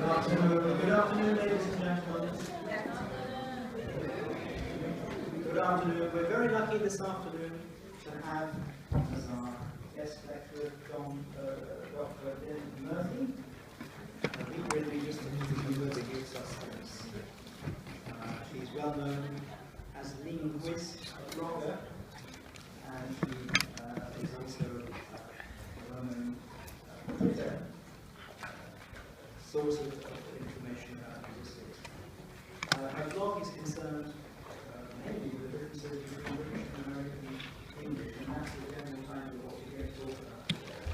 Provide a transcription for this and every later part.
Good afternoon, ladies and gentlemen. Good afternoon. We're very lucky this afternoon to have as our guest lecturer Dr. Lynne Murphy. He really just introduced the gives us this. She's well known as a linguist, a blogger, and she is also a well-known Twitter source of information about linguistics. Her blog is concerned mainly with the differences between British and American English, and that's the general title of what we're going to talk about today.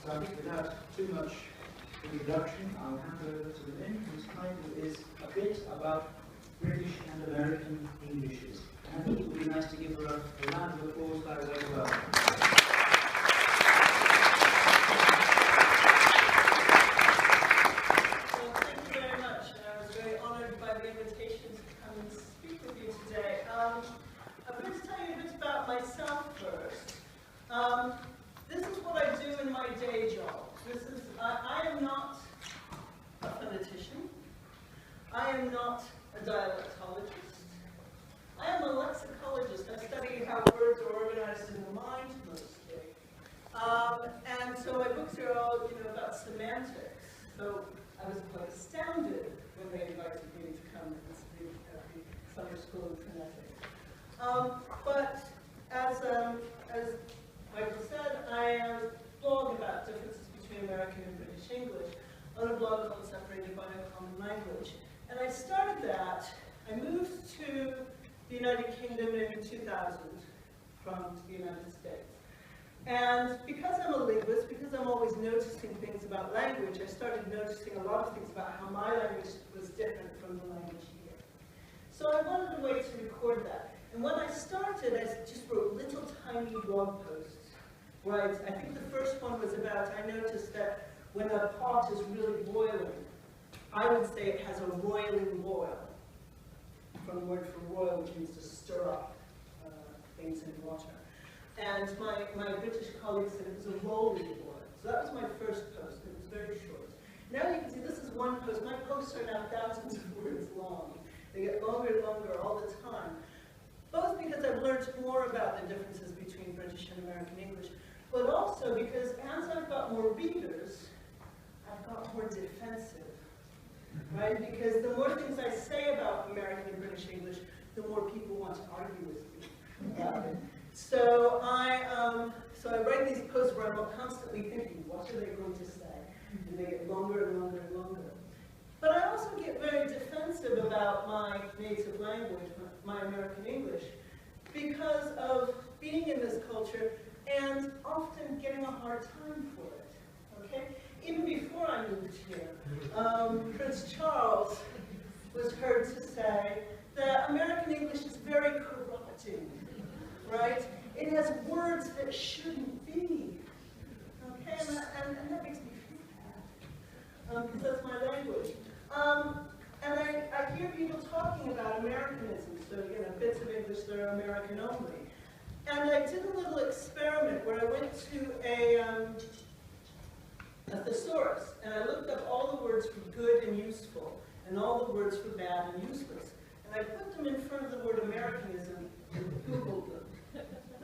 So I think without too much introduction, I'll hand over to Lynne, whose title is a bit about British and American Englishes. And I think it would be nice to give her a round of applause by way of welcome. This is what I do in my day job. I am not a phonetician. I am not a dialectologist. I am a lexicologist. I study how words are organized in the mind mostly. And so my books are all, about semantics. So I was quite astounded when they invited me to come and speak at the summer school of phonetics. But as Michael said, I blog about differences between American and British English on a blog called Separated by a Common Language. And I started that. I moved to the United Kingdom in 2000 from the United States. And because I'm a linguist, because I'm always noticing things about language, I started noticing a lot of things about how my language was different from the language here. So I wanted a way to record that. And when I started, I just wrote little tiny blog posts. Right? I think the first one was about, I noticed that when a pot is really boiling, I would say it has a roiling boil. From the word for roil, which means to stir up things in water. And my British colleagues said it was a rolling boil. So that was my first post. It was very short. Now you can see this is one post. My posts are now thousands of words long. They get longer and longer all the time. Both because I've learned more about the differences between British and American English, but also because as I've got more readers, I've got more defensive, right? Because the more things I say about American and British English, the more people want to argue with me about it. So I write these posts where I'm constantly thinking, what are they going to say? And they get longer and longer and longer. But I also get very defensive about my native language, my American English, because of being in this culture and often getting a hard time for it, okay? Even before I moved here, Prince Charles was heard to say that American English is very corrupting, right? It has words that shouldn't be, okay? And that makes me feel bad, because that's my language. And I hear people talking about Americanisms, so bits of English that are American only. And I did a little experiment where I went to a thesaurus, and I looked up all the words for good and useful, and all the words for bad and useless. And I put them in front of the word Americanism and Googled them.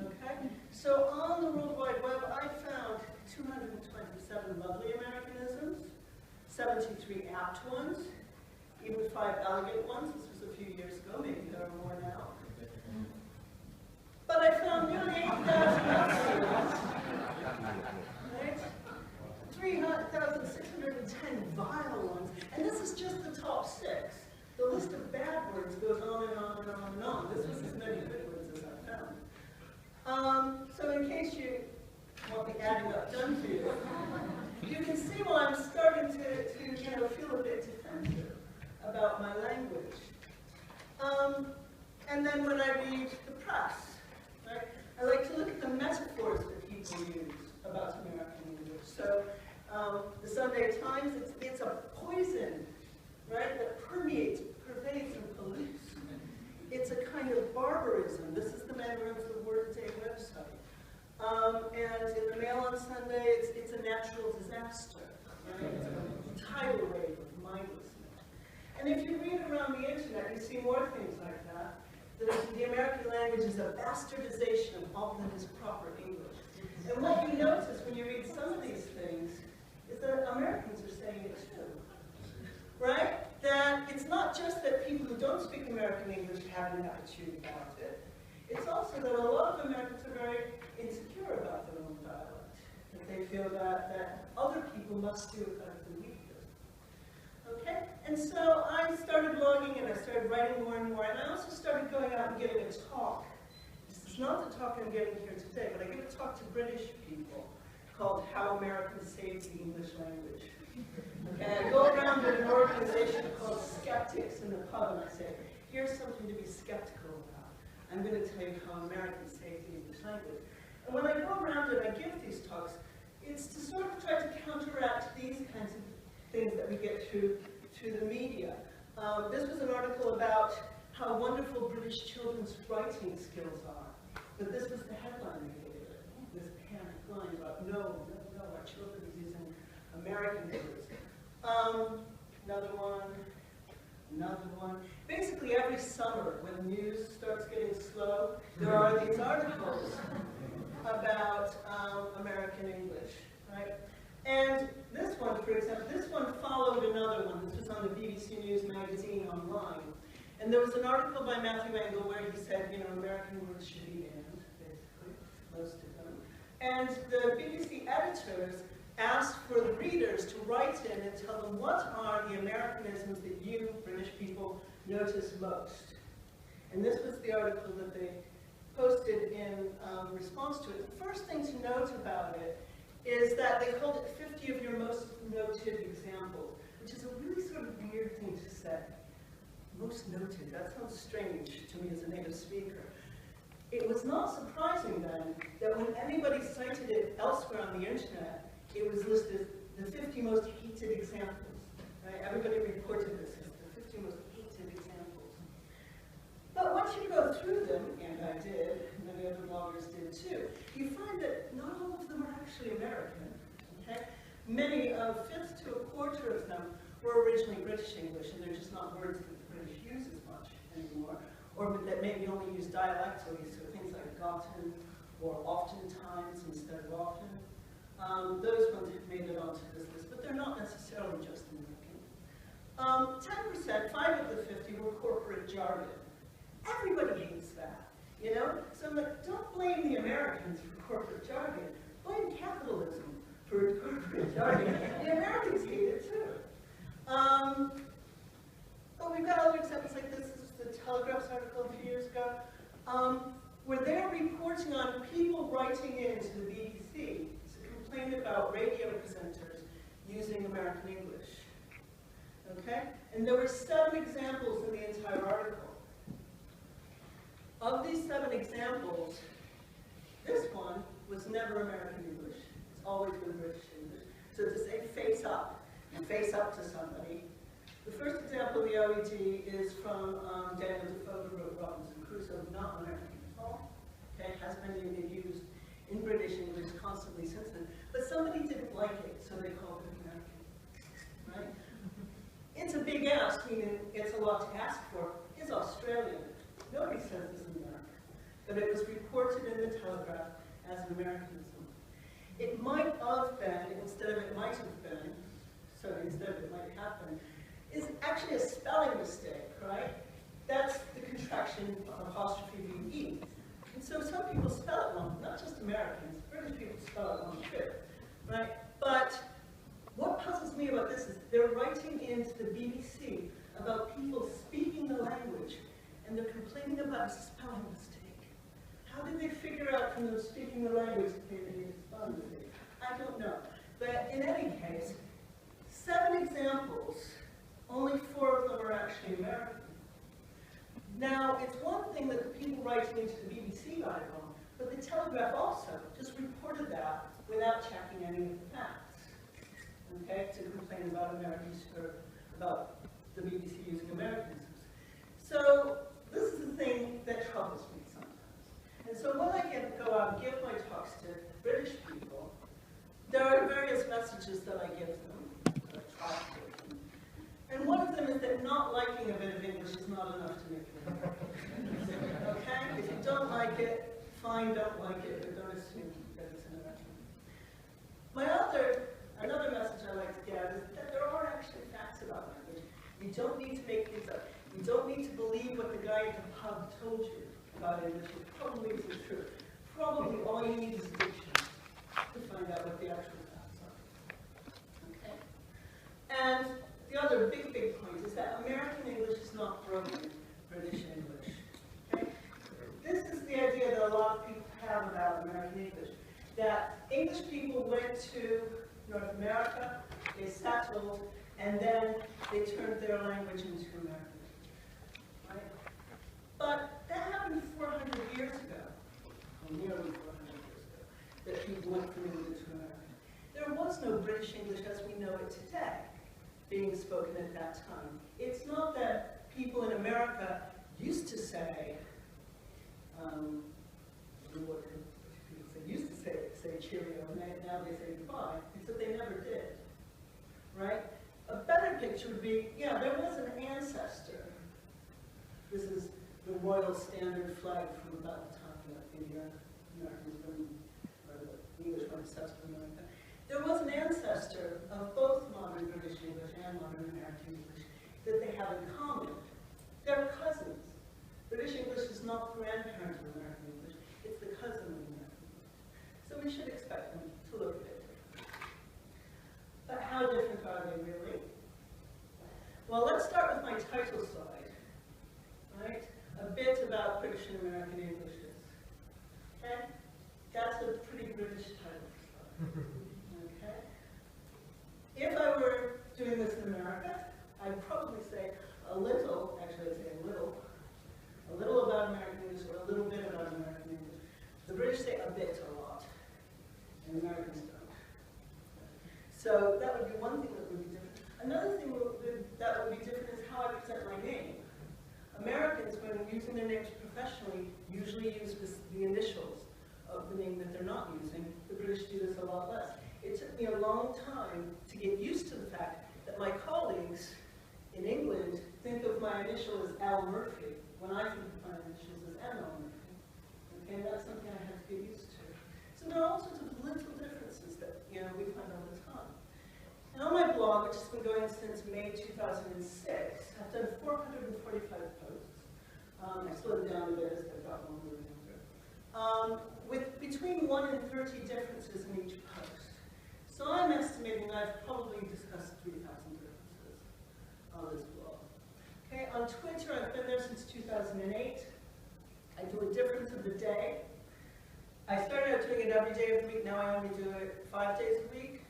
Okay? So on the World Wide Web, I found 227 lovely Americanisms, 73 apt ones, even 5 elegant ones. This was a few years ago, maybe there are more now. But I found nearly 8,000 obsolete, right? 3,610 vile ones, and this is just the top 6. The list of bad words goes on and on and on and on. This was as many good words as I found. So in case you want the adding up done for you, you can see why I'm starting to feel a bit defensive about my language. And then when I read the press, right, I like to look at the metaphors that people use about American English. So the Sunday Times, it's a poison, right, that pervades and pollutes. It's a kind of barbarism. This is the man who runs the Word Day website. And in the Mail on Sunday, it's a natural disaster. Right? And if you read around the internet, you see more things like that. That the American language is a bastardization of all that is proper English. And what you notice when you read some of these things is that Americans are saying it too. Right? That it's not just that people who don't speak American English have an attitude about it. It's also that a lot of Americans are very insecure about their own dialect. That they feel that other people must do it better than we do. Okay? And so I started blogging and I started writing more and more, and I also started going out and giving a talk. This is not the talk I'm giving here today, but I give a talk to British people called How Americans Saved the English Language. And I go around to an organization called Skeptics in the pub and I say, here's something to be skeptical about. I'm going to tell you how Americans saved the English language. And when I go around and I give these talks, it's to sort of try to counteract these kinds of things that we get through the media. This was an article about how wonderful British children's writing skills are. But this was the headline they gave it. This panic line about, no, our children are using American words. Another one. Basically, every summer, when the news starts getting slow, there are these articles about American English, right? And this one, for example, this one followed another one. This was on the BBC News magazine online. And there was an article by Matthew Engel where he said, American words should be banned, basically, most of them. And the BBC editors asked for the readers to write in and tell them what are the Americanisms that you, British people, notice most. And this was the article that they posted in response to it. The first thing to note about it is that they called it 50 of your most noted examples, which is a really sort of weird thing to say. Most noted, that sounds strange to me as a native speaker. It was not surprising then that when anybody cited it elsewhere on the internet, it was listed the 50 most hated examples. Right? Everybody reported this as the 50 most hated examples. But once you go through them, and I did, and many other bloggers did too, you find that not all of them are actually American. Okay? Many, a fifth to a quarter of them were originally British English, and they're just not words that the British use as much anymore, or that maybe only use dialectally, so things like gotten or oftentimes instead of often. Those ones have made it onto this list, but they're not necessarily just American. 10%, 5 of the 50 were corporate jargon. Everybody hates that, So I'm like, don't blame the Americans for corporate jargon. Blame capitalism for corporate jargon. The Americans hate it too. But we've got other examples like this. This is the Telegraph's article a few years ago, where they're reporting on people writing into the BBC to complain about radio presenters using American English. Okay? And there were 7 examples in the entire article. Of these 7 examples, this one was never American English. It's always been British English. So to say face up, and face up to somebody. The first example of the OED is from Daniel Defoe, who wrote Robinson Crusoe, not American at all. Okay, has been used in British English constantly since then. But somebody didn't like it, so they called it American. Right? It's a big ask, meaning it's a lot to ask for. It's Australian. Nobody says this in America. But it was reported in the Telegraph as an Americanism. It might have been, instead of it might have been, so instead of it might happen, is actually a spelling mistake, right? That's the contraction of apostrophe V-E. And so some people spell it wrong, not just Americans, British people spell it wrong too, right? But what puzzles me about this is they're writing into the BBC about people speaking the language, and they're complaining about a spelling mistake. How did they figure out from them speaking the language that they made a spelling mistake? I don't know. But in any case, 7 examples, only 4 of them are actually American. Now, it's one thing that the people writing into the BBC got it wrong, but the Telegraph also just reported that without checking any of the facts, okay, to complain about Americans, or about the BBC using Americanisms. So, this is the thing that troubles me sometimes. And so when I go out and give my talks to British people, there are various messages that I give them, or try to give them. And one of them is that not fine, don't like it, but don't assume that it's an American. Another message I like to get out is that there are actually facts about language. You don't need to make things up. You don't need to believe what the guy at the pub told you about English. It probably isn't true. Probably all you need is a dictionary to find out what the actual facts are. Okay? And the other big point is that American English is not broken British English. Okay? This is the idea that a lot of people have about American English. That English people went to North America, they settled, and then they turned their language into American. Right? But that happened 400 years ago, or nearly 400 years ago, that people went from England to America. There was no British English as we know it today being spoken at that time. It's not that people in America used to say, what people say, used to say cheerio, and now they say goodbye, except they never did, right? A better picture would be, yeah, there was an ancestor. This is the royal standard flag from about the time that the Americans or the English went to settle America. There was an ancestor of both modern British English and modern American English that they have in common. They're cousins. British English is not the grandparent of American English, it's the cousin of American English. So we should expect them to look a bit different. But how different are they really? Well, let's start with my title slide, right? A bit about British and American Englishes. Okay? That's a pretty British title slide. Okay? If I were doing this in America, I'd probably say a little, actually I'd say a little about American English or a little bit about American English. The British say a bit a lot, and Americans don't. So that would be one thing that would be different. Another thing that would be different is how I present my name. Americans, when using their names professionally, usually use the initials of the name that they're not using. The British do this a lot less. It took me a long time to get used to the fact that my colleagues in England think of my initial as Al Murphy, when I think of my initials as M.L. Murphy. Okay, and that's something I had to get used to. So there are all sorts of little differences that we find all the time. And on my blog, which has been going since May 2006, I've done 445 posts. I slowed down a bit as I got longer and longer. With between 1 and 30 differences in each post. So I'm estimating I've probably discussed 3,000 differences on this blog. Okay, on Twitter, I've been there since 2008. I do a difference of the day. I started out doing it every day of the week, now I only do it 5 days a week.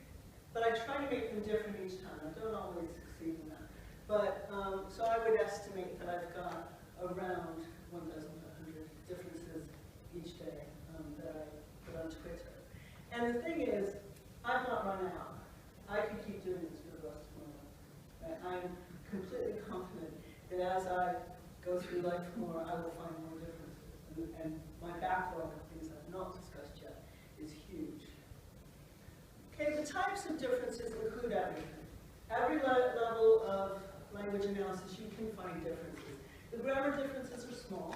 But I try to make them different each time. I don't always succeed in that. But, so I would estimate that I've got around 1,500 differences each day that I put on Twitter. And the thing is, I've not run out. I could keep doing this for the rest of my life. Right? I'm completely confident that as I go through life more, I will find more differences. And my backlog of things I've not discussed yet is huge. Okay, the types of differences include everything. Every level of language analysis, you can find differences. The grammar differences are small.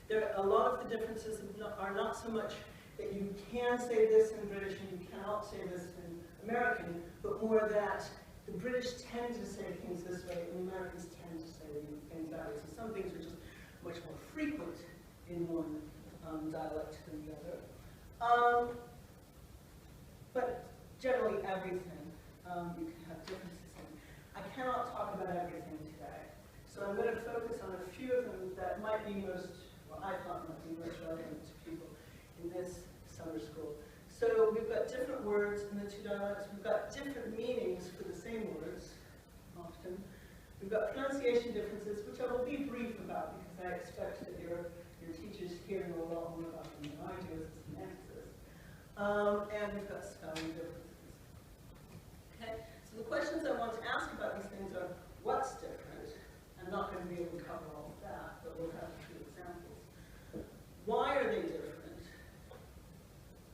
A lot of the differences are not so much that you can say this in British and you cannot say this in American, but more that the British tend to say things this way and the Americans tend to say things that way. So some things are just much more frequent in one dialect than the other. But generally everything you can have differences in. I cannot talk about everything today. So I'm going to focus on a few of them that might be I thought might be most relevant to people in this summer school. So we've got different words in the two dialects. We've got different meanings for the same words, often. We've got pronunciation differences, which I will be brief about because I expect that your teachers here know a lot more about them than I do as a semanticist. And we've got spelling differences. Okay, so the questions I want to ask about these things are, what's different? I'm not going to be able to cover all of that, but we'll have a few examples. Why are they different?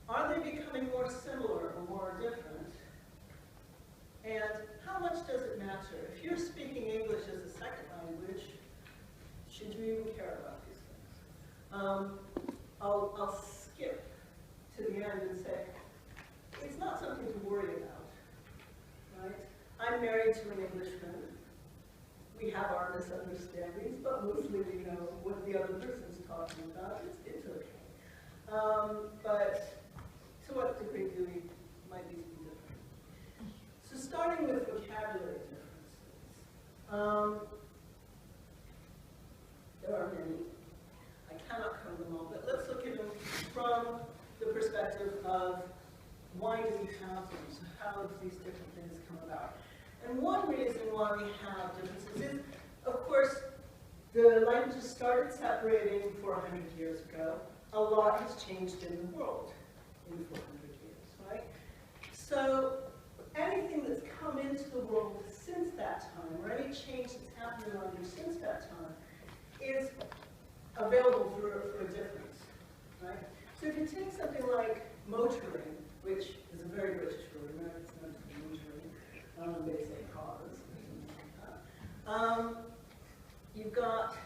Are they becoming more similar or more different? And how much does it matter? If you're speaking English as a second language, should you even care about these things? I'll skip to the end and say, it's not something to worry about, right? I'm married to an Englishman. We have our misunderstandings, but mostly we know what the other person's talking about. It's okay. But to what degree do we might these be different? So starting with vocabulary differences. There are many. I cannot cover them all, but let's look at them from the perspective of why do we have them? So how do these different things come about? And one reason why we have differences is, of course, the languages started separating 400 years ago. A lot has changed in the world in 400 years, right? So anything that's come into the world since that time, or any change that's happened around you since that time, is available for a difference, right? So if you take something like motoring, which is a very British word, Americans know to be motoring, they say cars, you've got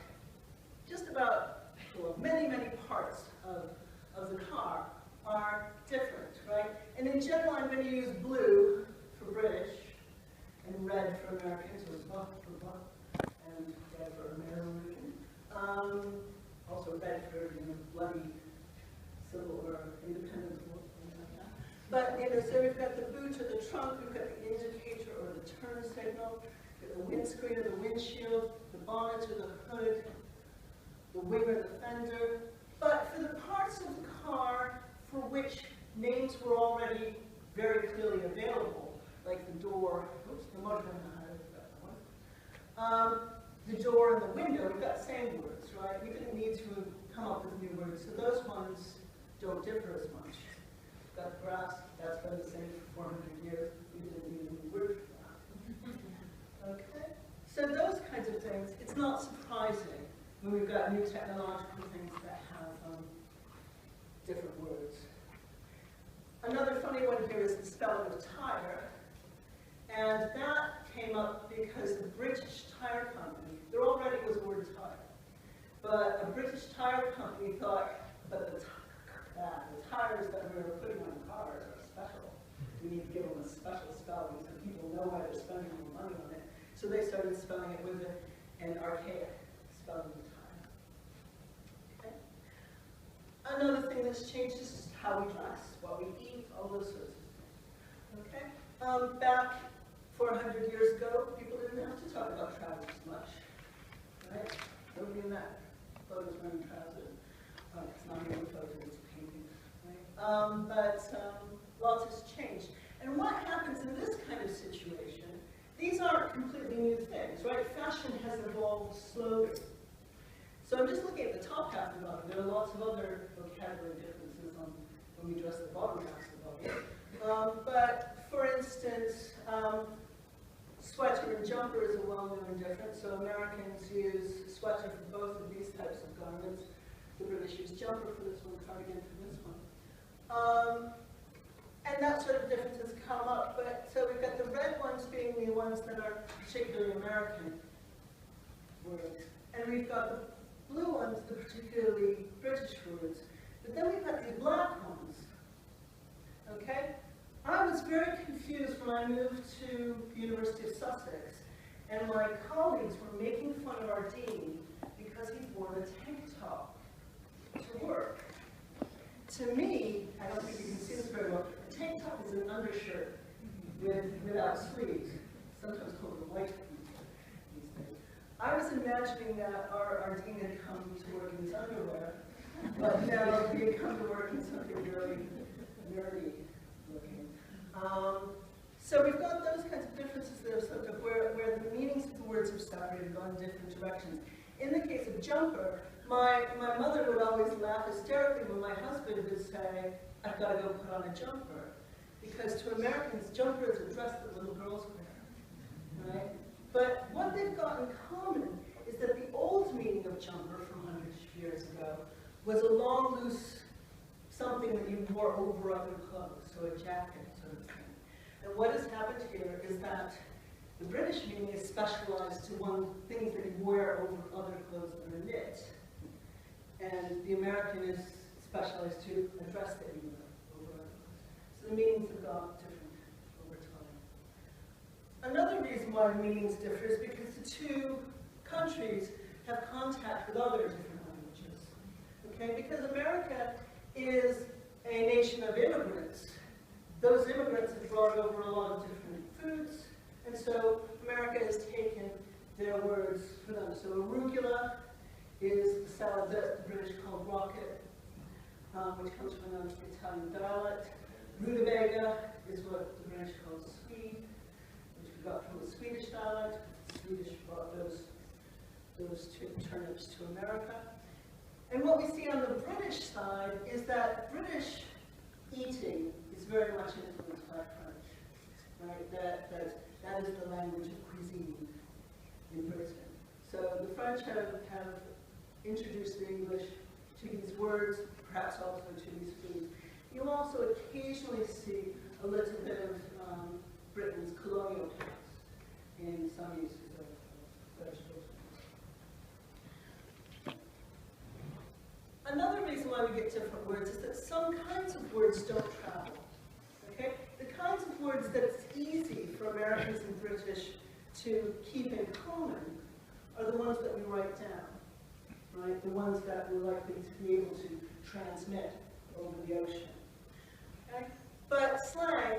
just about, well, many parts of the car are different, right? And in general, I'm going to use blue for British, and red for Americans, or buff for buff, and red for American. Also red for, bloody civil or independent war, something like that. But, so we've got the boot or the trunk, we've got the indicator or the turn signal, we've got the windscreen or the windshield, the bonnet or the hood, the wing or the fender. But for the parts of the car for which names were already very clearly available, like the door, oops, the motor the door and the window, we've got the same words, right? We didn't need to come up with new words, so those ones don't differ as much. We've got grass, that's been the same for 400 years. We didn't need a new word for that. Okay? So those kinds of things, it's not surprising when we've got new technological things that have different words. Another funny one here is the spelling of tire. And that came up because the British Tire Company, there already was the word tire, but a British tire company thought that the tires that we were putting on cars are special. We need to give them a special spelling so people know why they're spending more money on it. So they started spelling it with an archaic spelling of tire. Okay? Another thing that's changed is how we dress, what we eat, all those sorts of things. Okay? Back 400 years ago, people didn't have to talk about trousers much, right? Nobody in that photo is wearing trousers. It's not even a photo, it's a painting, right? Lots has changed. And what happens in this kind of situation, these aren't completely new things, right? Fashion has evolved slowly. So I'm just looking at the top half of the bottom. There are lots of other vocabulary differences on when we dress the bottom half of the bottom. But for instance, sweater and jumper is a well-known difference. So Americans use sweater for both of these types of garments. The British use jumper for this one, cardigan for this one. And that sort of difference has come up. But so we've got the red ones being the ones that are particularly American words. And we've got the blue ones, the particularly British words. But then we've got these black ones. Okay? I was very confused when I moved to the University of Sussex, and my colleagues were making fun of our dean because he wore a tank top to work. To me, I don't think you can see this very well, a tank top is an undershirt without sleeves, sometimes called a white these days. I was imagining that our dean had come to work in his underwear, but now he had come to work in something really nerdy looking. So we've got those kinds of differences there, sort of where the meanings of the words have separated, gone in different directions. In the case of jumper, my mother would always laugh hysterically when my husband would say, I've got to go put on a jumper. Because to Americans, jumper is a dress that little girls wear, right? But what they've got in common is that the old meaning of jumper from hundreds of years ago was a long, loose something that you wore over other clothes, so a jacket sort of thing. And what has happened here is that the British meaning is specialized to things that you wear over other clothes that are knit. And the American is specialized to address the meaning over others. So the meanings have got different over time. Another reason why the meanings differ is because the two countries have contact with other different languages. Okay, because America is a nation of immigrants. Those immigrants have brought over a lot of different foods, and so America has taken their words for them. So arugula is the salad that the British call rocket, which comes from an Italian dialect. Rutabaga is what the British call swede, which we got from the Swedish dialect. The Swedish brought those two turnips to America. And what we see on the British side is that British eating is very much influenced by French, right? That is the language of cuisine in Britain. So the French have introduced the English to these words, perhaps also to these foods. You also occasionally see a little bit of Britain's colonial past in some uses of vegetables. Another reason why we get different words is that some kinds of words don't travel. Okay? The kinds of words that it's easy for Americans and British to keep in common are the ones that we write down, right? The ones that we're likely to be able to transmit over the ocean. Okay? But slang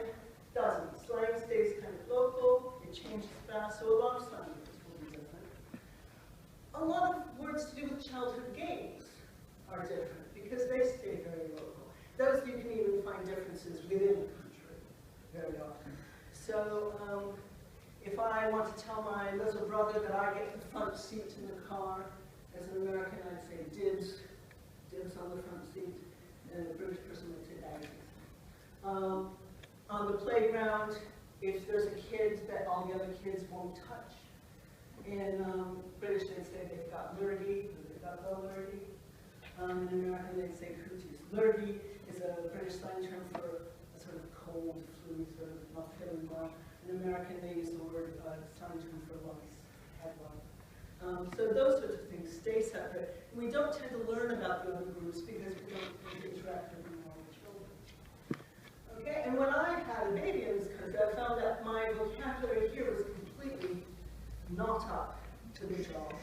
doesn't. Slang stays kind of local, it changes fast, so a lot of slang words will be different. A lot of words to do with childhood games are different because they stay very local. Those you can even find differences within the country very often. So if I want to tell my little brother that I get the front seat in the car, as an American I'd say dibs on the front seat, and a British person would say baggies. On the playground, if there's a kid that all the other kids won't touch, in British they'd say they've got lurgy, or they've got the lurgy. In American, they'd say cooties. Lurgy is a British slang term for a sort of cold, flu, sort of not feeling well. In American, they use the word slang term for lice, head lice. So those sorts of things stay separate. We don't tend to learn about the other groups because we don't interact with them all with children. Okay, and when I had a baby in this country, I found that my vocabulary here was completely not up to the job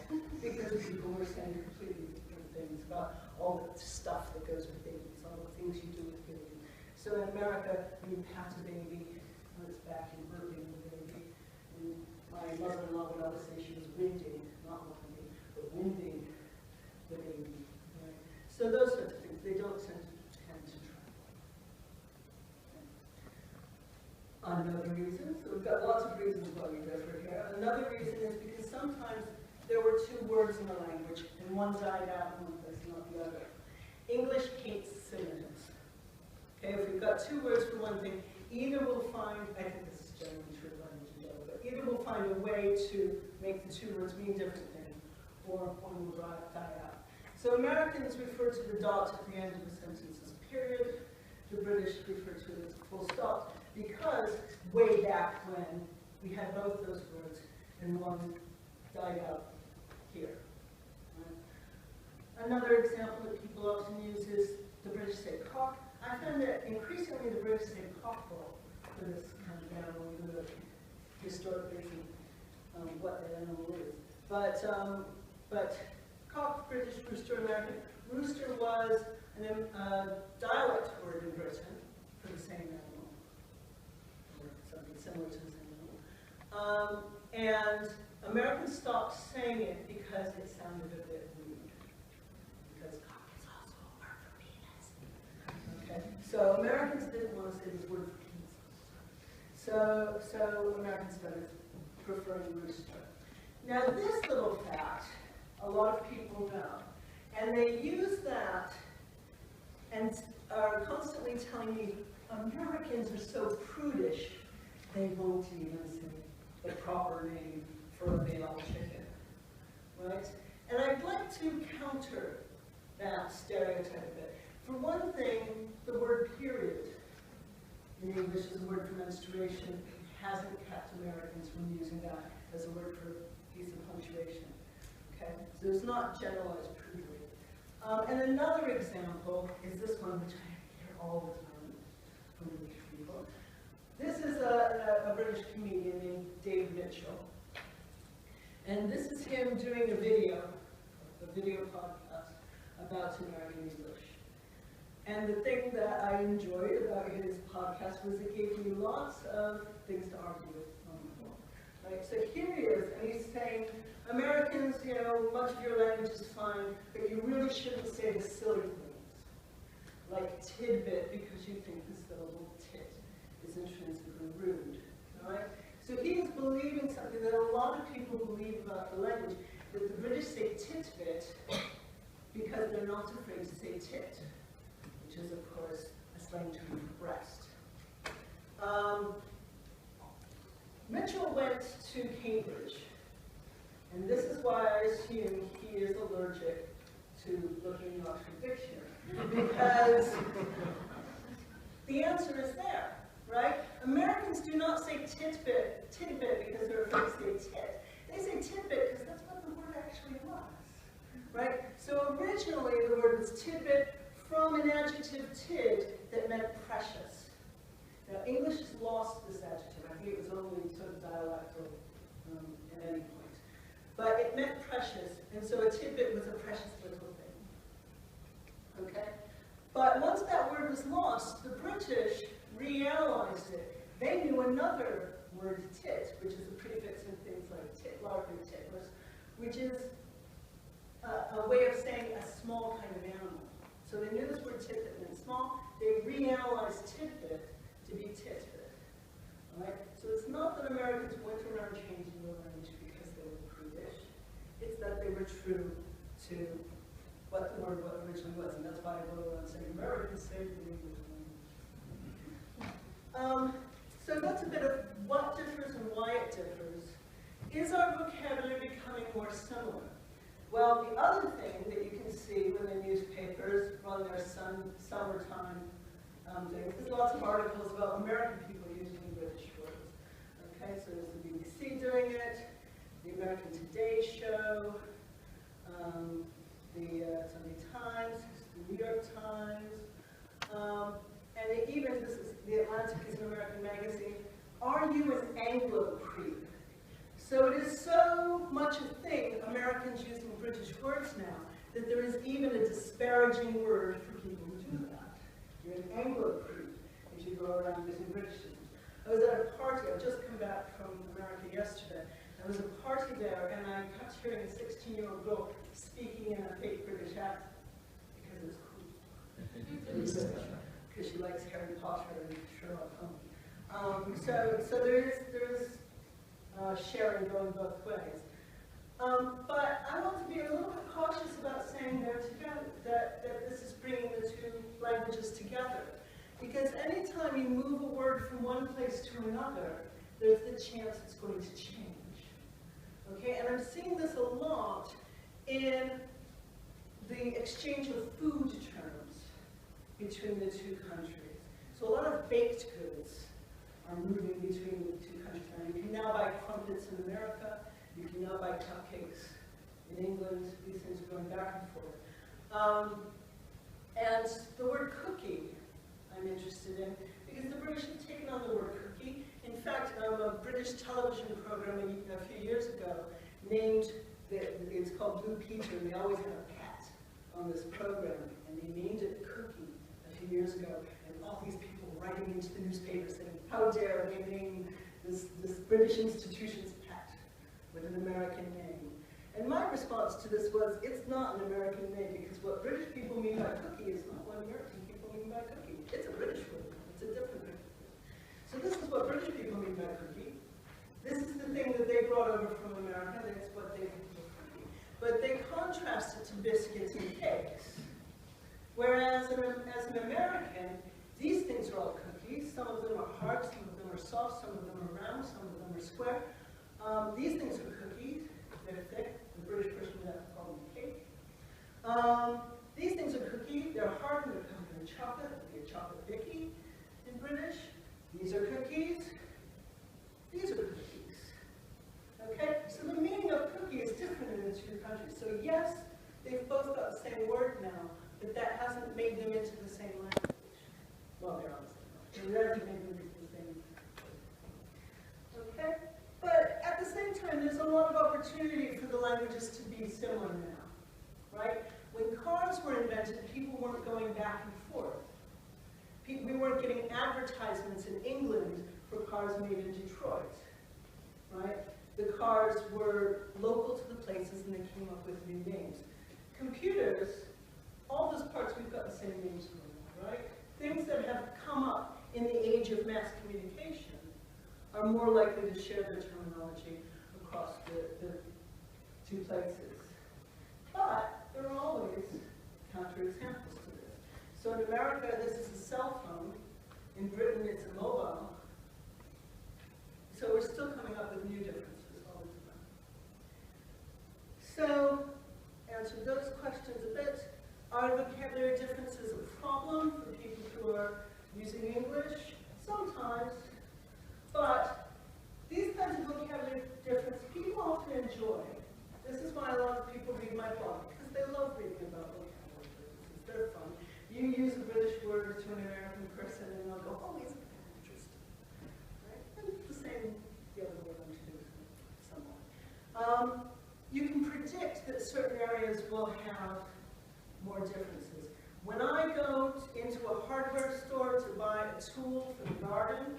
because people were saying completely different things about all the stuff that goes with babies, all the things you do with babies. So in America, when you pat a baby, on its back and burping the baby, and my mother-in-law would always say she was winding, not winding, but winding the baby. Right? So those sorts of things, they don't tend to travel. Another reason, so we've got lots of reasons why we differ here. Another reason is because sometimes there were two words in the language, and one died out in one place, not the other. English hates synonyms. Okay, if we've got two words for one thing, either we'll find, I think this is generally true of language in general, but either we'll find a way to make the two words mean different things, or one will die out. So Americans refer to the dot at the end of a sentence as period. The British refer to it as full stop, because way back when we had both those words, and one died out here. Right? Another example that people often use is the British say cock. I find that increasingly the British say cockerel for this kind of animal, even though historically isn't what the animal is. But cock, British, rooster, American. Rooster was a dialect word in Britain for the same animal, or something similar to the same animal. And Americans stopped saying it because it sounded a bit rude. Because cock is also a word for penis. Okay, so Americans didn't want to say this word for penis. So Americans started preferring rooster. Now this little fact, a lot of people know, and they use that and are constantly telling me Americans are so prudish, they won't even say the proper name for a male chicken, right? And I'd like to counter that stereotype a bit. For one thing, the word period in English is a word for menstruation. Hasn't kept Americans from using that as a word for a piece of punctuation. Okay? So it's not generalized prudery. And another example is this one, which I hear all the time from British people. This is a British comedian named Dave Mitchell. And this is him doing a video podcast about American English. And the thing that I enjoyed about his podcast was it gave me lots of things to argue with on the floor. Right? So here he is, and he's saying, Americans, you know, much of your language is fine, but you really shouldn't say the silly things, like tidbit, because you think the syllable tit is intrinsically rude. Right? So he is believing something that a lot of people believe about the language, that the British say titbit because they're not afraid to say tit, which is, of course, a slang term for breast. Mitchell went to Cambridge, and this is why I assume he is allergic to looking in Oxford Dictionary, because the answer is there, right? Americans do not say tidbit because they're afraid to say tit. They say tidbit because that's what the word actually was, right? So originally the word was tidbit from an adjective tid that meant precious. Now English has lost this adjective. I think it was only sort of dialectal at any point. But it meant precious, and so a tidbit was a precious little thing. Okay? But once that word was lost, the British reanalyzed it. They knew another word, tit, which is a prefix in things like titlark and titlers, which is a way of saying a small kind of animal. So they knew this word tit that meant small. They reanalyzed tidbit to be titbit. Right? So it's not that Americans went around changing the language because they were prudish. It's that they were true to what the word originally was, and that's why I go around saying Americans saved the English language. So that's a bit of what differs and why it differs. Is our vocabulary becoming more similar? Well, the other thing that you can see when the newspapers run their summertime things, there's lots of articles about American people using British words. Okay, so there's the BBC doing it, the American Today show, the Sunday Times, the New York Times, and even, this is, the Atlantic is an American magazine. Are you an Anglo creep? So it is so much a thing, Americans using British words now, that there is even a disparaging word for people who do that. You're an Anglo creep if you go around using British names. I was at a party, I'd just come back from America yesterday. There was a party there, and I kept hearing a 16-year-old girl speaking in a fake British accent, because it was cool. Because she likes Harry Potter and Sherlock Holmes. So there is sharing going both ways. But I want to be a little bit cautious about saying they're together, that this is bringing the two languages together. Because anytime you move a word from one place to another, there's the chance it's going to change. Okay, and I'm seeing this a lot in the exchange of food terms between the two countries. So a lot of baked goods are moving between the two countries now. You can now buy crumpets in America, you can now buy cupcakes in England. These things are going back and forth. And the word cookie, I'm interested in, because the British have taken on the word cookie. In fact, a British television program a few years ago named, it's called Blue Peter, and they always have a cat on this program, and they named it Cookie a few years ago, and all these people writing into the newspaper saying, how dare they name this British institution's pet with an American name. And my response to this was, it's not an American name, because what British people mean by cookie is not what American people mean by cookie. It's a British word. It's a different word. So this is what British people mean by cookie. This is the thing that they brought over from America. That's what they mean by cookie. But they contrast it to biscuits and cakes. Whereas as an American, these things are all cookies. Some of them are hard, some of them are soft, some of them are round, some of them are square. These things are cookies. They're thick. The British person would have to call them cake. These things are cookies. They're hard and they're covered in chocolate. It would be a chocolate bicky in British. These are cookies. These are cookies. Okay? So the meaning of cookie is different in the two countries. So yes, They've both got the same word now, but that hasn't made them into the same language. Well, they're on the same language. It hasn't made them into the same language. Okay? But at the same time, there's a lot of opportunity for the languages to be similar now, right? When cars were invented, people weren't going back and forth. We weren't getting advertisements in England for cars made in Detroit, right? The cars were local to the places and they came up with new names. Computers, all those parts we've got the same names for them, right? Things that have come up in the age of mass communication are more likely to share their terminology across the two places. But there are always counterexamples to this. So in America, this is a cell phone. In Britain, it's a mobile. So we're still coming up with new differences all the time. So, answer those questions a bit. Are vocabulary differences a problem for people who are using English? Sometimes. But these kinds of vocabulary differences, people often enjoy. This is why a lot of people read my blog, because they love reading about vocabulary differences. They're fun. You use a British word to an American person, and they'll go, oh, isn't that interesting? Right? And the same the other way around too, somewhat. You can predict that certain areas will have more differences. When I go into a hardware store to buy a tool for the garden,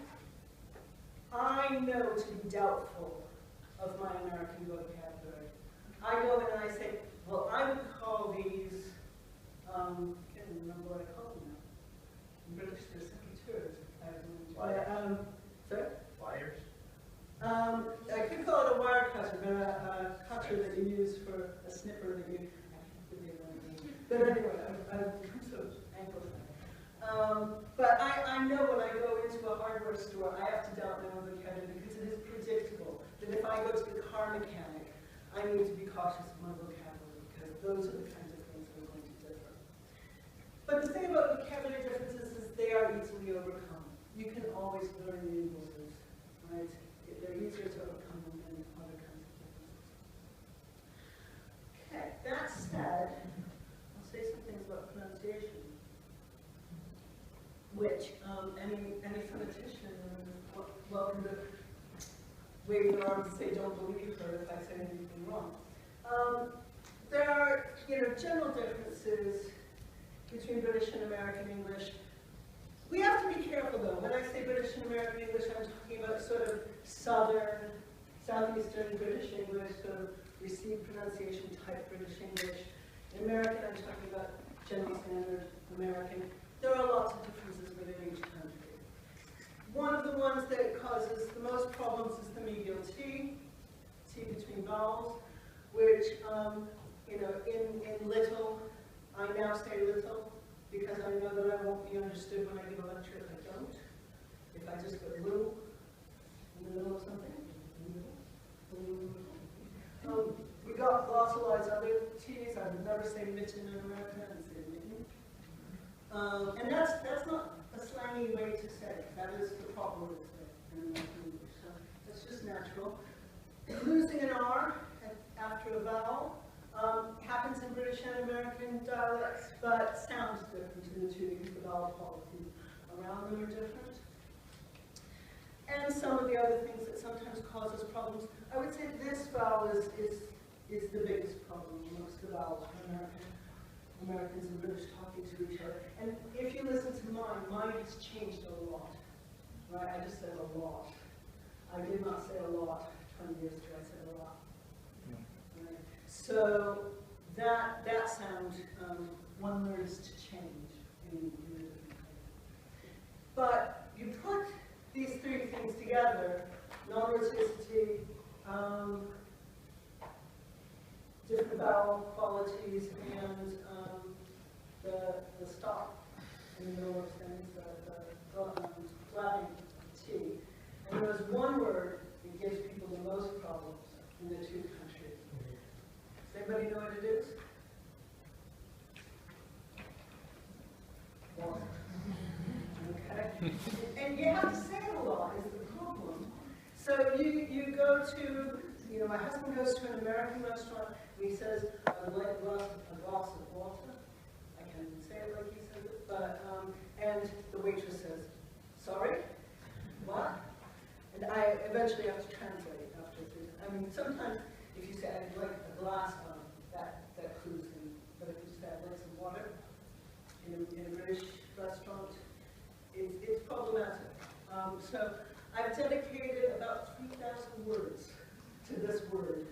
I know to be doubtful of my American vocabulary. I go in and I say, well, I would call these, I can't remember what I call them now. In British, they're secateurs. Sorry? Wires? I could call it a wire cutter, but a cutter that you use for a snipper that you, but anyway, I'm sort of anglo-saxon. But I know when I go into a hardware store, I have to doubt my own vocabulary because it is predictable that if I go to the car mechanic, I need to be cautious of my vocabulary because those are the kinds of things that are going to differ. But the thing about vocabulary differences is they are easily overcome. You can always learn new words, right? They're easier to overcome than other kinds of differences. Okay, that said, I'll say some things about pronunciation, which any phonetician is welcome to wave their arms and say, don't believe her if I say anything wrong. There are, general differences between British and American English. We have to be careful, though. When I say British and American English, I'm talking about sort of southeastern British English, sort of received pronunciation type British English. In American, I'm talking about general standard American. There are lots of differences within each country. One of the ones that causes the most problems is the medial T between vowels, which, in little, I now say little, because I know that I won't be understood when I give a lecture if I don't. If I just go little in the middle of something. We got glossalized other T's. I would never say mitten in American, I would say mitten. And that's not a slangy way to say it. That is the proper way to say it in American English. So that's just natural. Losing an R after a vowel happens in British and American dialects, but sounds different in the two because the vowel qualities around them are different. And some of the other things that sometimes cause us problems. I would say this vowel is the biggest problem amongst the vowels for Americans and British talking to each other. And if you listen to mine has changed a lot. Right? I just said a lot. I did not say a lot 20 years ago. I said a lot. Right? So that sound one learns to change in a different way. But you put these three things together: non-rhoticity, different vowel qualities, and the stop in the middle of things, the flapping T. And there was one word that gives people the most problems in the two countries. Does anybody know what it is? Water. Okay. And you have to say it a lot is the problem. So you go to, my husband goes goes to an American restaurant and he says, I would like a glass of water. I can't even say it like he says it, but, and the waitress says, sorry, what? And I eventually have to translate after this. I mean, sometimes if you say, I'd like a glass of, that clues in, but if you say, I'd like some water in a British restaurant, it's problematic. So I've dedicated about 3,000 words to this word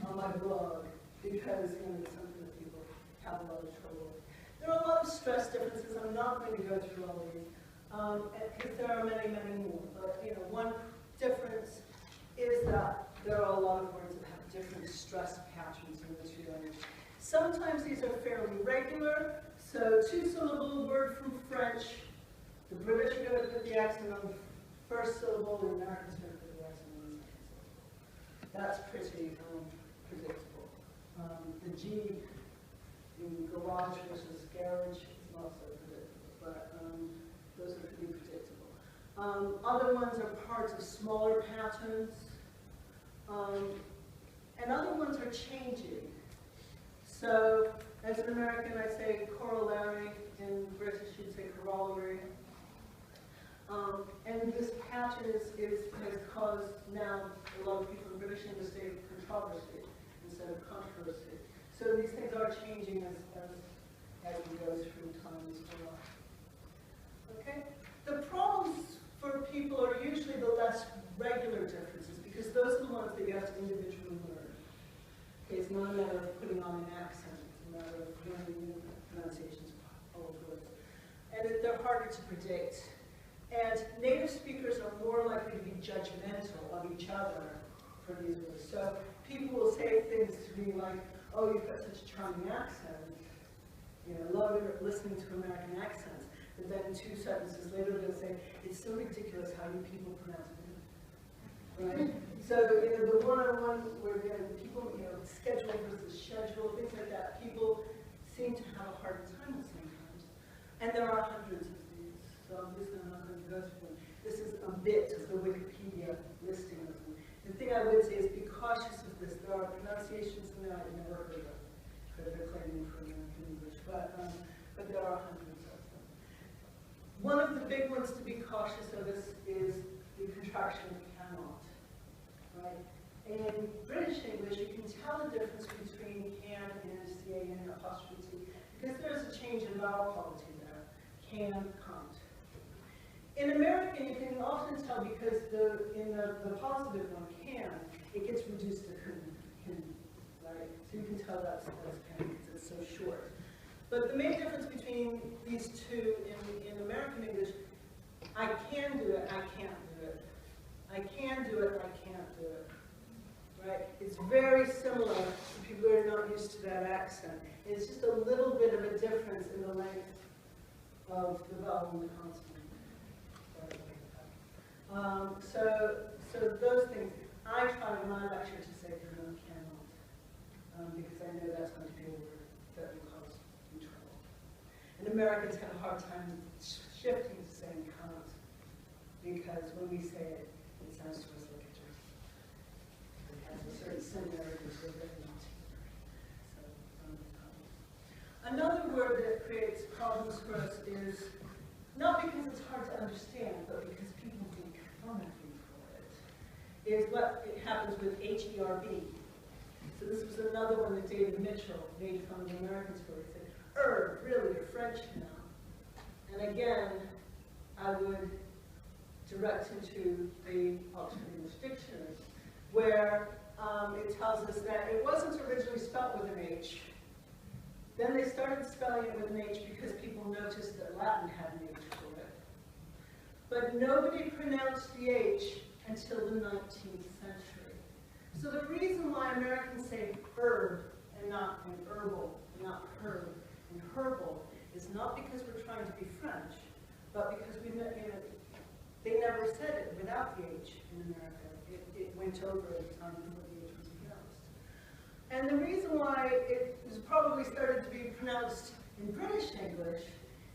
on my blog because it's something that people have a lot of trouble with. There are a lot of stress differences. I'm not going to go through all of these because there are many, many more. But one difference is that there are a lot of words that have different stress patterns in this language. Sometimes these are fairly regular. So two-syllable word from French. The British are going to put the accent on the first syllable, the Americans are going to put the accent on the second syllable. That's pretty predictable. The G in garage versus garage is not so predictable, but those are pretty predictable. Other ones are parts of smaller patterns, and other ones are changing. So, as an American, I say corollary. In British, you'd say corollary. And this pattern has caused now a lot of people in British English say controversy instead of controversy. So these things are changing as we go through time as well. Okay? The problems for people are usually the less regular differences because those are the ones that you have to individually learn. Okay, it's not a matter of putting on an accent, it's a matter of learning pronunciations of old words. And they're harder to predict. And native speakers are more likely to be judgmental of each other for these words. So people will say things to me like, oh, you've got such a charming accent. I love listening to American accents. But then 2 sentences later they'll say, it's so ridiculous how you people pronounce it. Right? So the one-on-one where people, schedule versus schedule, things like that, people seem to have a hard time with sometimes. And there are hundreds of these. So I'm just not going to go through them. This is a bit of the Wikipedia listing of them. The thing I would say is be cautious of this. There are pronunciations in there I've never heard of because they're claiming for American English, but there are hundreds of them. One of the big ones to be cautious of is the contraction cannot. Right? In British English, you can tell the difference between can and CAN apostrophe T because there's a change in vowel quality there. Can, can't. In American, you can often tell because in the positive one, can, it gets reduced to can, right? So you can tell that's can because it's so short. But the main difference between these two in American English, I can do it, I can't do it. I can do it, I can't do it. Right? It's very similar to people who are not used to that accent. It's just a little bit of a difference in the length of the vowel and the consonant. So those things, I try in my lecture to say cannot, because I know that's going to be a word that will cause you trouble. And Americans have a hard time shifting to saying can't, because when we say it, it sounds to us like a joke. It has a certain similarity to it. Another word that creates problems for us is not because it's hard to understand, but because people make fun of you for it, is what happens with HERB. So this was another one that David Mitchell made fun of the Americans for. He said, really, you're French now. And again, I would direct him to the Oxford English Dictionary, where it tells us that it wasn't originally spelt with an H. Then they started spelling it with an H because people noticed that Latin had an H for it. But nobody pronounced the H until the 19th century. So the reason why Americans say herb and not and herbal, and not herb and herbal, is not because we're trying to be French, but because they never said it without the H in America. It went over at the time before the H was pronounced. And the reason why it was probably started to be pronounced in British English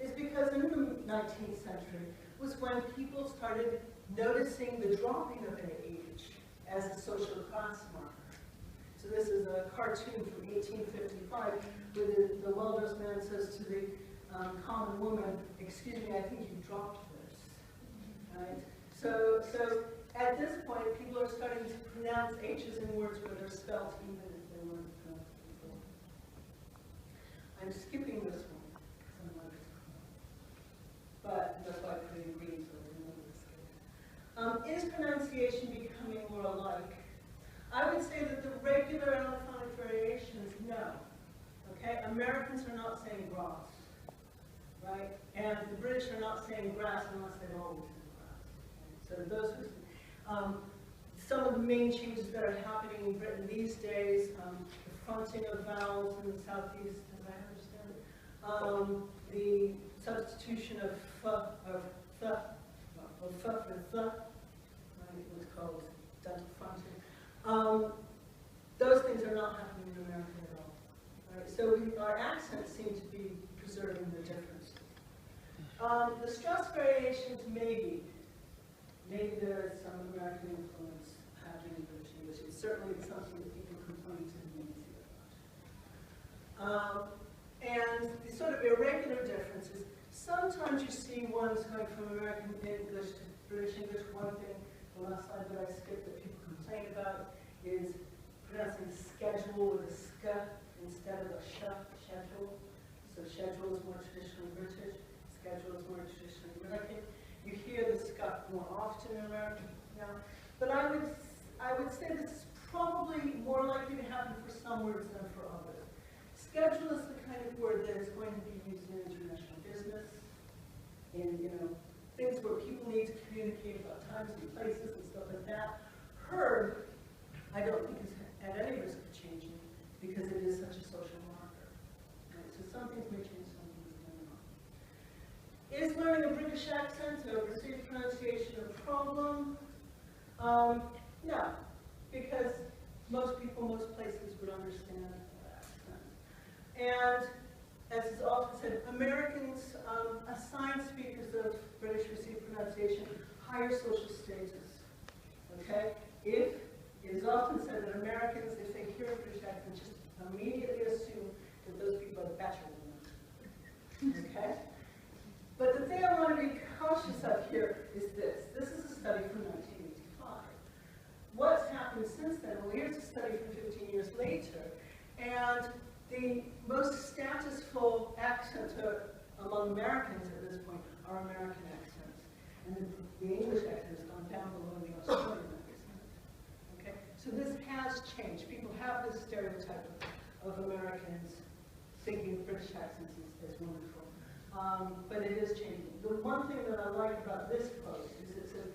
is because in the 19th century was when people started noticing the dropping of an H as a social class marker. So this is a cartoon from 1855 where the well-dressed man says to the common woman, "Excuse me, I think you dropped this." Right? So at this point, people are starting to pronounce H's in words where they're spelled even if they weren't pronounced before. I'm skipping this one because I'm like, but that's why I put it in green so I didn't know to skip. Is pronunciation becoming more alike? I would say that the regular allophonic variations, no. Okay, Americans are not saying grass, right? And the British are not saying grass unless they've always said grass. So those are some of the main changes that are happening in Britain these days. The fronting of vowels in the southeast, as I understand it. The substitution of th for th, right, what's called dental fronting. Those things are not happening in America at all. Right? So our accents seem to be preserving the difference. The stress variations, maybe there is some American influence happening in British English. It's certainly something that people complain to the BBC about. And the sort of irregular differences, sometimes you see ones going from American English to British English. One thing, the last slide that I skipped that people complain about is pronouncing schedule with a sk instead of a schedule. So schedule is more traditionally British, schedule is more traditionally American. You hear the sk more often in America now. But I would say this is probably more likely to happen for some words than for others. Schedule is the kind of word that is going to be used in international business, in things where people need to communicate about times and places and stuff like that. Heard, I don't think is at any risk of changing because it is such a social marker. Right? So some things may change, some things may not. Is learning a British accent or received pronunciation a problem? No, because most people, most places would understand that accent. And as is often said, Americans assign speakers of British received pronunciation higher social status. Okay? It is often said that Americans, if they hear a British accent, just immediately assume that those people are better than them. Okay? But the thing I want to be cautious of here is this. This is a study from 1985. What's happened since then? Well, here's a study from 15 years later, and the most statusful accent among Americans at this point are American accents. And the English accent has gone down below the Australian accent. Okay? So this has changed. People have this stereotype of Americans thinking British accents is wonderful. But it is changing. The one thing that I like about this post is it says,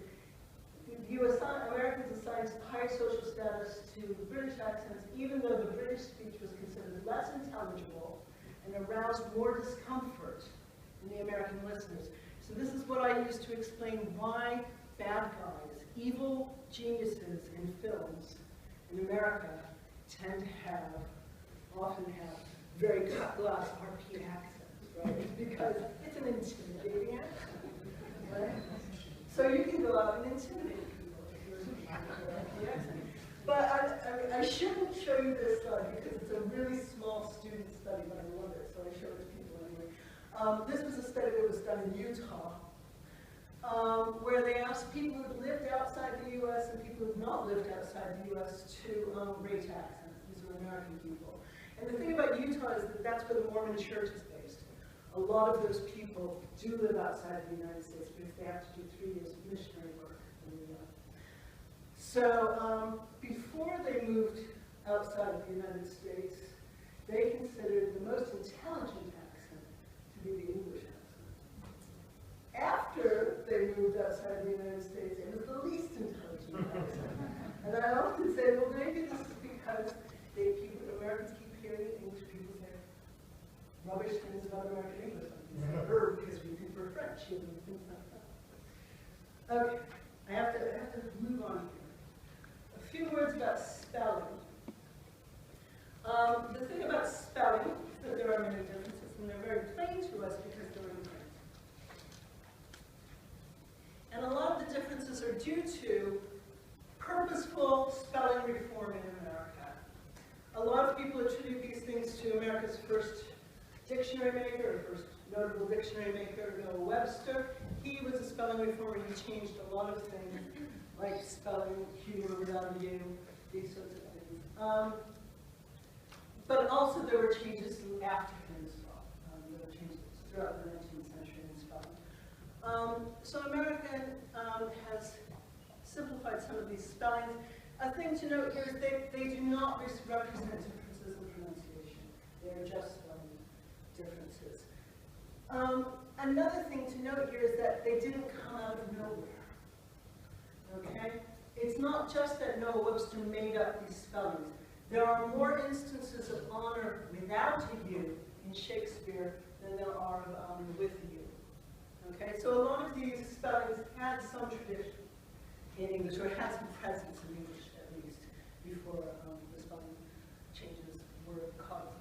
Americans assigned higher social status to British accents, even though the British speech was considered less intelligible and aroused more discomfort in the American listeners. So this is what I use to explain why bad guys, evil geniuses in films in America tend to often have very cut-glass RP accents, right? Because it's an intimidating accent, right? So you can go out and intimidate people if you're RP accent. But I shouldn't show you this slide because it's a really small student study, but I love it, so I show it to people anyway. This was a study that was done in Utah, where they asked people who lived outside the U.S. and people who had not lived outside the U.S. to rate accents. These were American people. And the thing about Utah is that that's where the Mormon Church is based. A lot of those people do live outside the United States because they have to do 3 years of missionary work in the U.S. So before they moved outside of the United States, they considered the most intelligent accent to be the English accent. After they moved outside the United States, it was the least intelligent accent. And I often say, well, maybe this is because Americans keep hearing English people say rubbish things about American English. Like they say herb because we prefer French, and things like that. Okay, I have to move on here. A few words about spelling. The thing about spelling is that there are many differences, and they're very plain to us because they're in print. And a lot of the differences are due to purposeful spelling reform in America. people attribute these things to America's first dictionary maker, or first notable dictionary maker, Noah Webster. He was a spelling reformer. He changed a lot of things, like spelling humor without a U, these sorts of things. But also there were changes in African as well. There were changes throughout the 19th century in spelling. So American has simplified some of these spellings. A thing to note here is they do not represent differences in pronunciation. They are just spelling differences. Another thing to note here is that they didn't come out of nowhere. Okay? It's not just that Noah Webster made up these spellings. There are more instances of honor without a U in Shakespeare than there are of honor with a U. Okay? So a lot of these spellings had some tradition in English, or had some presence in English at least, before the spelling changes were codified.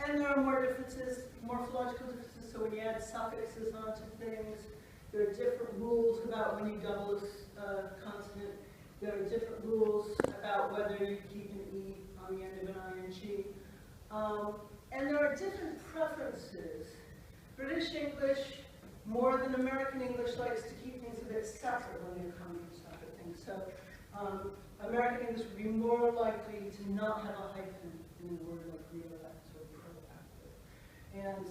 And there are more differences, morphological differences, so when you add suffixes onto things, there are different rules about when you double a consonant. There are different rules about whether you keep an E on the end of an ing. And there are different preferences. British English, more than American English, likes to keep things a bit separate when they're coming from separate things. So American English would be more likely to not have a hyphen in the word like reelect or proactive. And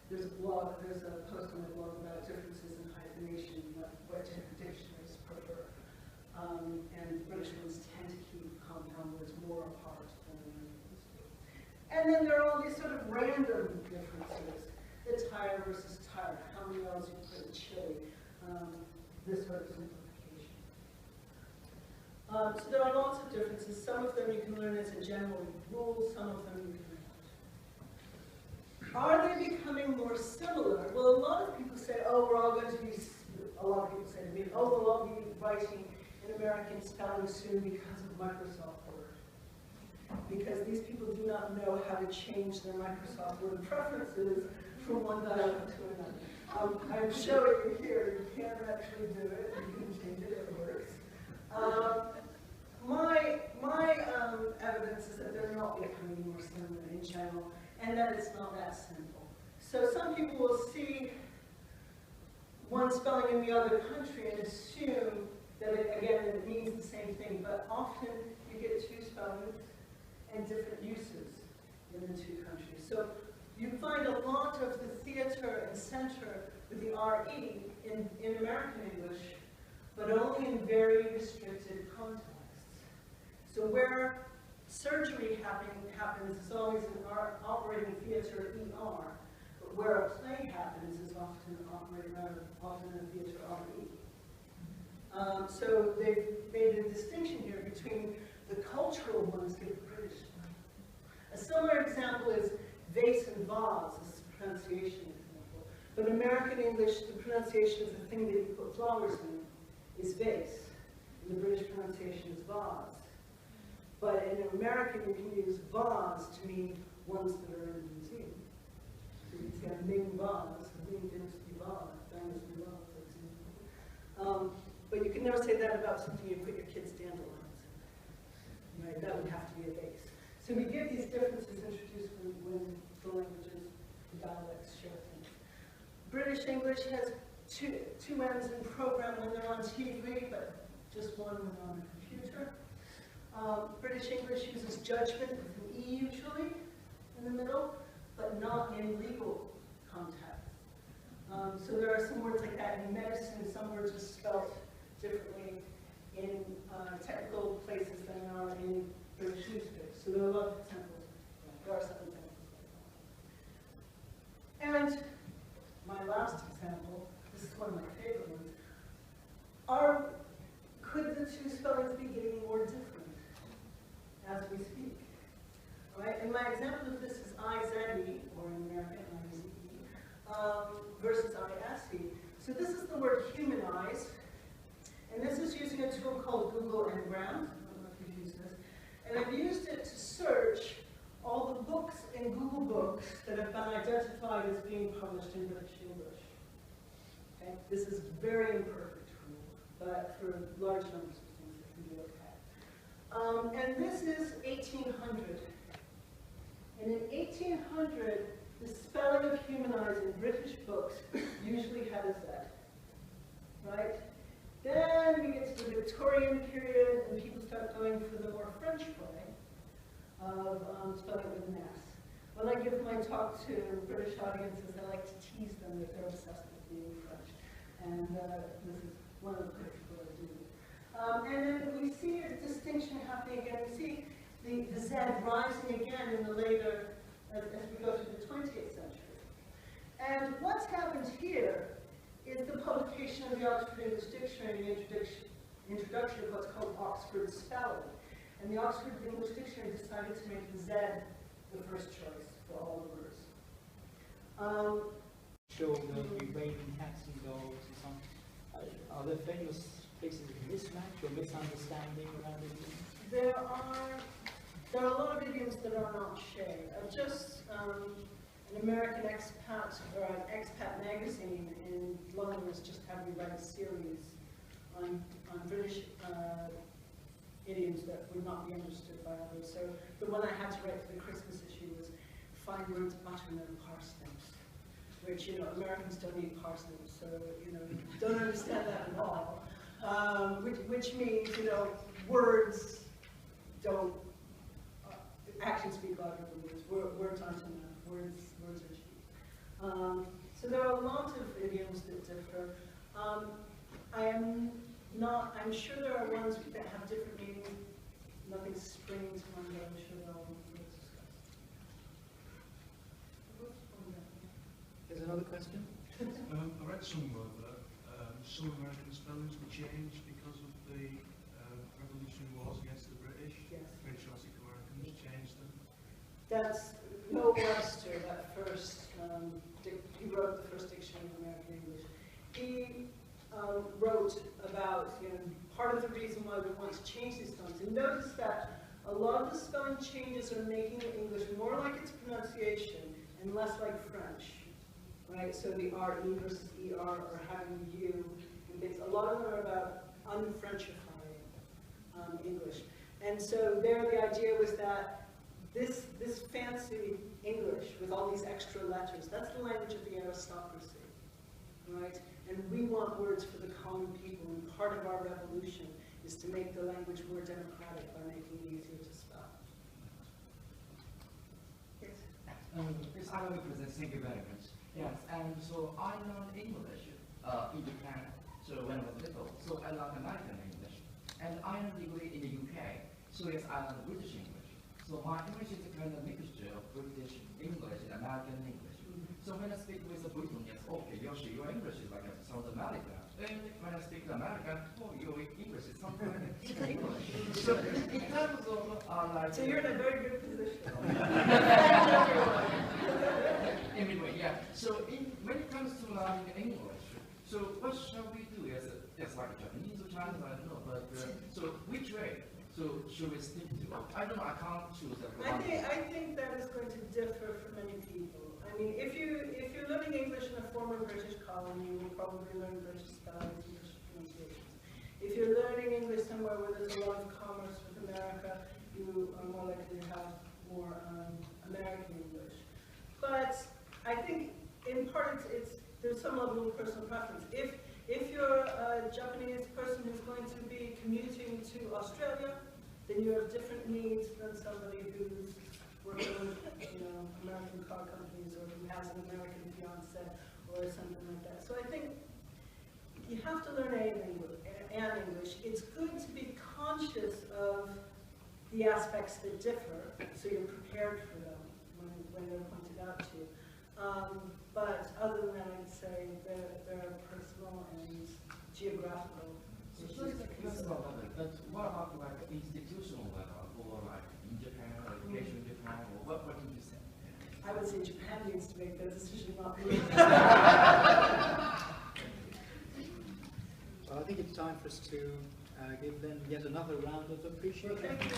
there's a post on my blog about differences in hyphenation, what different dictionaries prefer. And British ones tend to keep compound words more apart than American ones do. And then there are all these sort of random differences. The tire versus tire, how many L's you put in chili, this sort of simplification. So there are lots of differences. Some of them you can learn as a general rule, some of them you cannot. Are they becoming more similar? Well, a lot of people say, oh, we're all going to be, a lot of people say to me, oh, we'll all be writing in American spelling soon because of Microsoft Word. Because these people do not know how to change their Microsoft Word preferences from one dialect to another. I'm showing you here, you can actually do it, you can change it, it works. My evidence is that they're not becoming more similar in general, and that it's not that simple. So some people will see one spelling in the other country and assume that it means the same thing, but often you get two spellings and different uses in the two countries. So you find a lot of the theater and center with the RE in American English, but only in very restricted contexts. So where surgery happens is always in operating theater ER, but where a play happens is often in a theater RE. So they've made a distinction here between the cultural ones give British. A similar example is vase and vase, this is a pronunciation example. But in American English, the pronunciation of the thing that you put flowers in is vase, and the British pronunciation is vase. But in American, you can use vase to mean ones that are in a museum. So you can say, Ming vase, Ming dynasty vase, dynasty vase, for example. But you can never say that about something you put your kids' dandelions in. Right? That would have to be a vase. So we get these differences introduced when the languages, the dialects share things. British English has two M's in program when they're on TV, but just one when on a computer. British English uses judgment with an E usually in the middle, but not in legal context. So there are some words like that in medicine, some words are spelled differently in technical places than there are in British newspapers. So there are a lot of examples. There are some examples like that. And my last example, this is one of my favorite ones, could the two spellings be getting more different as we speak? Right? And my example of this is I-Z-E, or in American, I-Z-E, versus I-S-E. So this is the word humanize, and this is using a tool called Google Ngram. I don't know if you've used this. And I've used it to search all the books in Google Books that have been identified as being published in British English. Okay? This is very imperfect tool, but for large numbers of things it can do And this is 1800. And in 1800, the spelling of humanize in British books usually had a Z, right? Then we get to the Victorian period, and people start going for the more French way of spelling with an S. When I give my talk to British audiences, I like to tease them that they're obsessed with being French. And this is one of the people I do. And then we see a distinction happening again. We see the Z rising again in the later, as we go through the 20th century. And what's happened here is the publication of the Oxford English Dictionary, the introduction of what's called Oxford spelling. And the Oxford English Dictionary decided to make the Z the first choice for all the words. Show the waving taxi dogs and something. Are there famous cases of mismatch or misunderstanding around it? There are a lot of idioms that are not shared. An American expat, or an expat magazine in London has just had me write a series on British idioms that would not be understood by others. So the one I had to write for the Christmas issue was find words butter and parsnips, which, you know, Americans don't eat parsnips, so, you know, don't understand that at all. Which means, you know, words don't, actions speak louder than words. Words aren't enough. Words are cheap. So there are a lot of idioms that differ. I'm sure there are ones that have different meanings. Nothing's springing to mind, but I'm sure they'll be discussed. There's another question? I read somewhere that some American spellings were changed because of the Revolutionary Wars against the British. Yes. Patriotic Americans changed them. That's Will Webster, that first, he wrote the first dictionary of American English. He wrote about, you know, part of the reason why we want to change these spellings. And notice that a lot of the spelling changes are making English more like its pronunciation and less like French, right? So the RE versus ER or having U and things. A lot of them are about unfrenchifying English. And so there the idea was that this fancy English with all these extra letters, that's the language of the aristocracy, right? And we want words for the common people, and part of our revolution is to make the language more democratic by making it easier to spell. Yes? Yes, I will present. Thank you very much. Yes, and so I learned English in Japan. So when I was little, so I learned American English, and I learned degree in the UK. So yes, I learned British English. So my English is a kind of mixture of British English and American English. So when I speak with a Briton, yes, okay, Yoshi, your English is like South America. And when I speak to American, oh, your English is something like English. So in terms of like... So you're in a very good position. Anyway, yeah. So when it comes to learning English, so what shall we do? Yes, like Japanese or Chinese, I don't know. But so which way? So should we stick to? I don't know. I can't choose. I think that is going to differ for many people. I mean, if you're learning English in a former British colony, you will probably learn British spellings and British pronunciations. If you're learning English somewhere where there's a lot of commerce with America, you are more likely to have more American English. But I think in part there's some level of personal preference. If you're a Japanese person who's going to be commuting to Australia, then you have different needs than somebody who's working with, you know, American car companies or who has an American fiance or something like that. So I think you have to learn English. It's good to be conscious of the aspects that differ, so you're prepared for them when they're pointed out to you. But other than that, I'd say there are personal and geographical issues. But what about like institutional level, or like in Japan, or education in Japan, or what do you say? I would say Japan needs to make that decision, not me. Well, I think it's time for us to give them yet another round of appreciation. Well, thank you.